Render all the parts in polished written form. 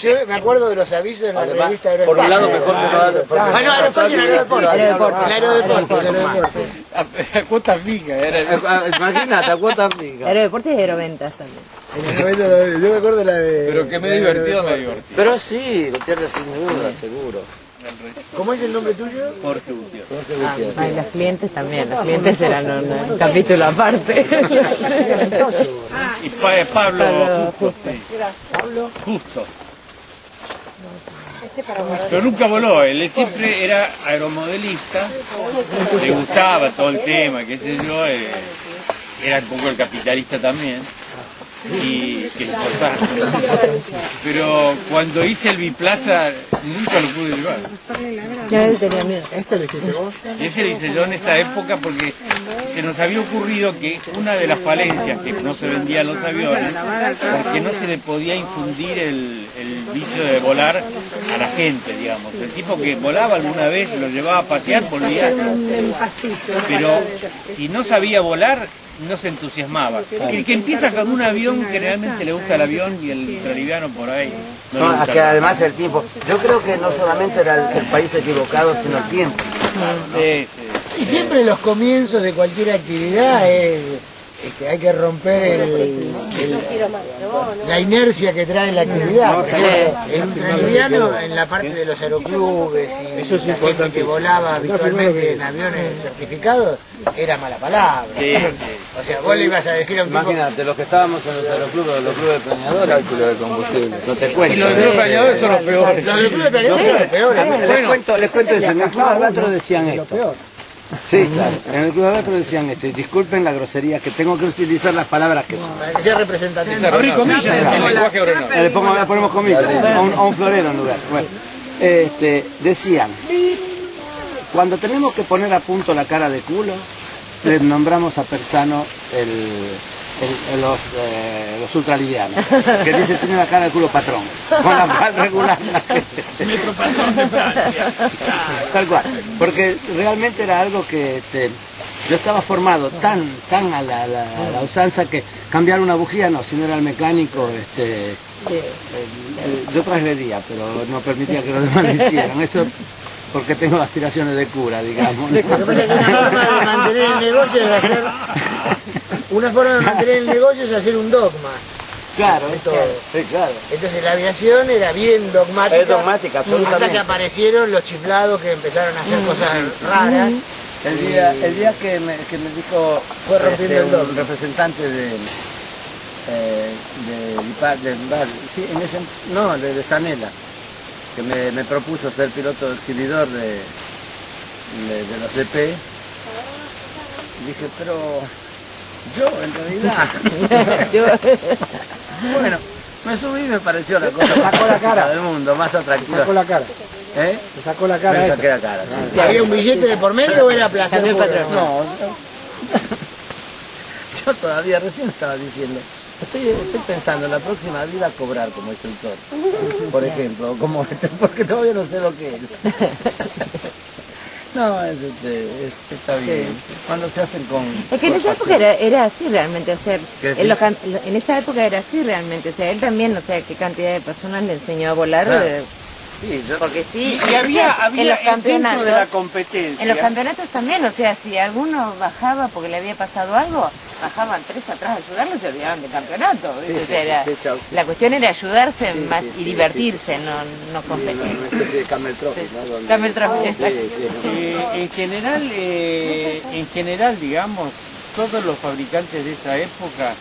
Yo me acuerdo de los avisos en la revista Aeroespacio. Por un lado mejor que no. Ah, no, Aeroespacio y Aerodeporte. A cuota fija, era. Imagínate, a cuota fija. Aerodeportes y Aeroventas también. Yo me acuerdo de la de... Pero que me divertido, me divertí. Pero sí, Gutiérrez sin duda, seguro. ¿Cómo es el nombre tuyo? Jorge Gutiérrez. Ay, los clientes también, los clientes eran un capítulo aparte. Y Pablo Justo, sí. ¿Pablo? Justo. Pero nunca voló, él siempre era aeromodelista, le gustaba todo el tema, qué sé yo, era un poco el capitalista también, y que es importante. Pero cuando hice el biplaza, nunca lo pude llevar. Ya él tenía miedo. ¿Este lo hiciste vos? Y ese lo hice yo en esa época porque se nos había ocurrido que una de las falencias que no se vendían los aviones, porque no se le podía infundir el vicio de volar a la gente, digamos. El tipo que volaba alguna vez, lo llevaba a pasear, volvía. Pero si no sabía volar, no se entusiasmaba. El que empieza con un avión, generalmente le gusta el avión y el ultraliviano por ahí. No le No, gusta que el avión. además el tiempo. Yo creo que no solamente era el país equivocado, sino el tiempo. Sí, sí. Y siempre los comienzos de cualquier actividad hay que romper la inercia que trae la actividad. El ultraliviano en la parte de los aeroclubes y la gente que volaba habitualmente en aviones certificados era mala palabra. Sí, sí. O sea, vos le ibas a decir a un tipo... Imagínate, los que estábamos en los aeroclubes, los clubes de planeadores, cálculo de combustible. No te cuento. Y los de los planeadores son los peores. Los del club de planeadores son los peores. Les cuento eso. En el Club Albatro decían esto. Sí, claro. En el Club Albatro decían esto. Y disculpen la grosería, que tengo que utilizar las palabras que son. Para que sea representativo. Abrí comillas en el lenguaje aeronáutico. Le ponemos comillas, a un florero en lugar. Bueno, decían, cuando tenemos que poner a punto la cara de culo, le nombramos a Persano los ultralivianos, que dice tiene la cara de culo patrón, con la cual regular la gente. Metro patrón de Francia. Tal cual, porque realmente era algo que yo estaba formado tan a la usanza que cambiar una bujía no, si no era el mecánico, yo transgredía, pero no permitía que los demás lo hicieran. Eso porque tengo aspiraciones de cura, digamos. Lo que pasa es que una forma de mantener el negocio es hacer... Una forma de mantener el negocio es hacer un dogma. Claro, Todo. sí, claro. Entonces la aviación era bien dogmática. Es dogmática, absolutamente. Hasta que aparecieron los chiflados que empezaron a hacer cosas raras. El día que me dijo Fue rompiendo el un dogma. representante de Sanela, que me propuso ser piloto exhibidor de los DP, dije, pero yo en realidad, bueno, me subí y me pareció la cosa Sacó la cara. del mundo, más atractiva. Sacó la cara. ¿Eh? Se sacó la cara Me esa. saqué la cara, sí. ¿Había un billete de por medio o era placer También puro? patrón. No, yo todavía recién estaba diciendo, estoy pensando en la próxima vida cobrar como instructor, por ejemplo, como porque todavía no sé lo que es. No, está bien. Cuando se hacen con... Es que en esa época era así realmente, o sea, ¿Qué decís? en esa época era así realmente, o sea, él también, o sea, qué cantidad de personas le enseñó a volar, Claro. Sí, porque sí. Y había en los dentro de la campeonatos, competencia. en los campeonatos también, o sea, si alguno bajaba porque le había pasado algo, bajaban tres atrás a ayudarlo y se olvidaban del campeonato, ¿viste? Sí, O sea, era- sí, chau. la cuestión era ayudarse Sí, más sí, y sí, divertirse, no competir. una especie de camel trophy, ¿no? Donde- Camel trophy, exacto. En general, digamos, todos los fabricantes de esa época,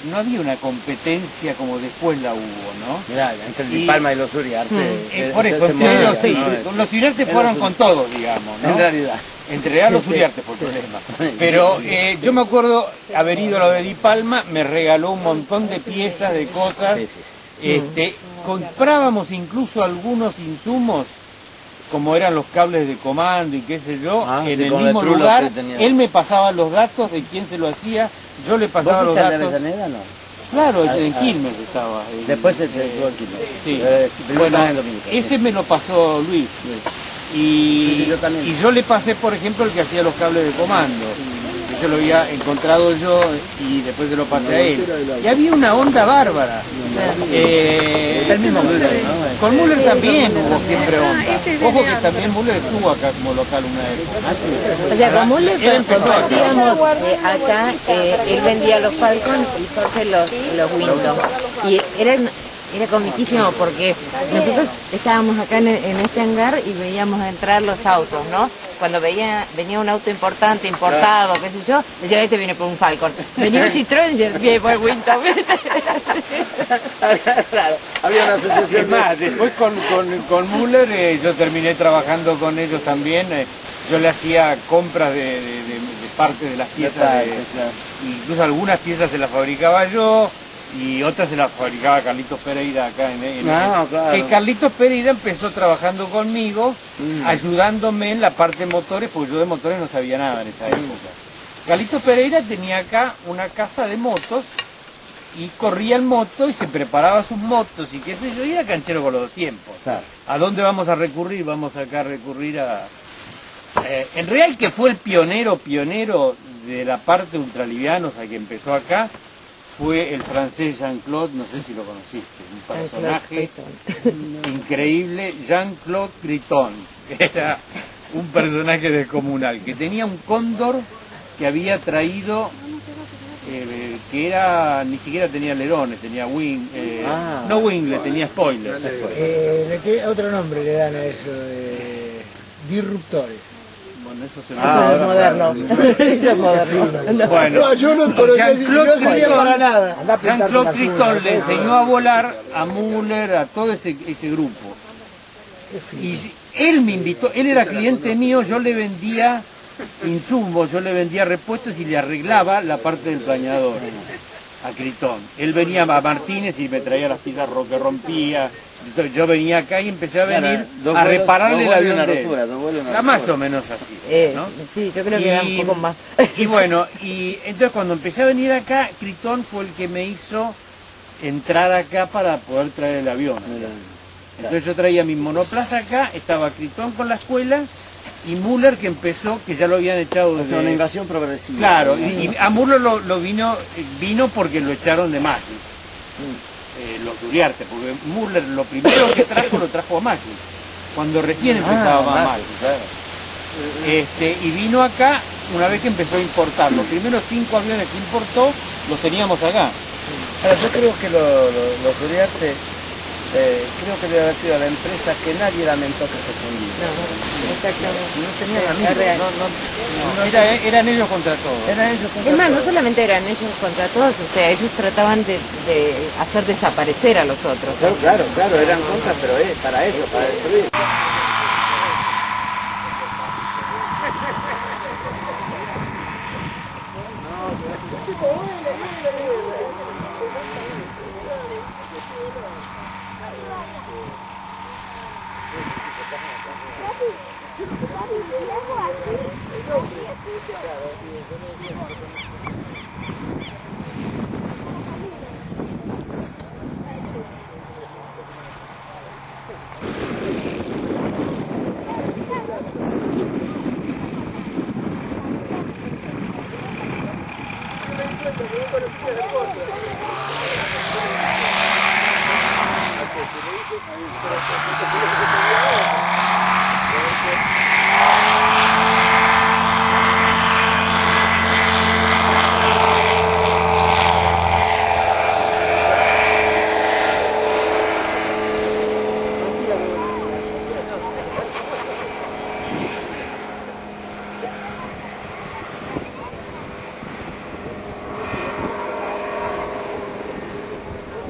no había una competencia como después la hubo, ¿no? Mirá, entre el Palma y los Uriarte. Por eso, entre ellos sí, los Uriarte fueron con todos, digamos, ¿no? En realidad. Entre realidad los Uriarte por problema. Pero yo me acuerdo haber ido a lo de Di Palma, me regaló un montón de piezas, de cosas. Sí, sí, Comprábamos incluso algunos insumos, como eran los cables de comando y qué sé yo, Ah, en sí, el como mismo de Trullo lugar. que tenía. Él me pasaba los datos de quién se lo hacía, yo le pasaba los ¿Vos fuiste al de datos. Avellaneda, no? Claro, en Quilmes estaba. Después se estuvo en Quilmes. Sí. Primero Bueno, estaba en Dominica. ese me lo pasó Luis. Sí, Y, sí, yo también. y yo le pasé, por ejemplo, el que hacía los cables de comando. se lo había encontrado yo y después se lo pasé a él. Y había una onda bárbara. El mismo Müller, ¿no? Con Müller también hubo siempre onda. Ojo que también Müller estuvo acá como local una época. O sea, con Müller Él empezó acá. compartíamos acá, él vendía los Falcon y Jorge los Windows. Y era comiquísimo porque nosotros estábamos acá en este hangar y veíamos entrar los autos, ¿no? Cuando venía un auto importante, importado, qué sé yo, decía, este viene por un Falcon. Venía un Citroën y decía, viene por Windows. Claro, había una asociación. Es más, después con Müller yo terminé trabajando con ellos también. Yo le hacía compras de parte de las piezas. Incluso algunas piezas se las fabricaba yo y otras se las fabricaba Carlitos Pereira acá claro. Que Carlitos Pereira empezó trabajando conmigo, ayudándome en la parte de motores, porque yo de motores no sabía nada en esa época. Carlitos Pereira tenía acá una casa de motos y corría en moto y se preparaba sus motos y qué sé yo, y era canchero con los dos tiempos. Claro. ¿A dónde vamos a recurrir? Vamos acá a recurrir a... en real que fue el pionero de la parte ultralivianos a que empezó acá, fue el francés Jean-Claude, no sé si lo conociste, un personaje increíble, Jean-Claude Criton. Era un personaje descomunal, que tenía un cóndor que había traído, que era, ni siquiera tenía alerones, tenía wing, no winglet, tenía spoiler. Otro nombre le dan a eso, disruptores. Bueno, eso se Eso es moderno. Eso es moderno. Bueno, No, yo no conocía, no servía para nada. Jean-Claude Criton le enseñó a volar a Müller, a todo ese grupo. Y él me invitó, él era cliente mío, yo le vendía insumos, yo le vendía repuestos y le arreglaba la parte del planeador a Criton. Él venía a Martínez y me traía las piezas que rompía. Entonces, yo venía acá y empecé a venir a repararle el avión de él. Era más o menos así, ¿no? Sí, yo creo que era un poco más. Y bueno, y entonces cuando empecé a venir acá, Criton fue el que me hizo entrar acá para poder traer el avión. Entonces yo traía mi monoplaza acá, estaba Criton con la escuela y Müller que empezó, que ya lo habían echado de... una invasión progresiva. Claro, y a Müller vino porque lo echaron de Maggi. Los Uriarte, porque Müller lo primero que lo trajo a Maggi, cuando recién empezaba Maggi. Claro. Y vino acá una vez que empezó a importar. Los primeros 5 aviones que importó los teníamos acá. Ahora, yo creo que los Uriarte, creo que debe haber sido la empresa que nadie lamentó que se fundiera. No, exactamente. No tenían amigos, Eran ellos contra todos. eran ellos contra Es más, no todos. solamente eran ellos contra todos, o sea, ellos trataban de hacer desaparecer a los otros. Claro, eran contra, pero para eso, para destruir.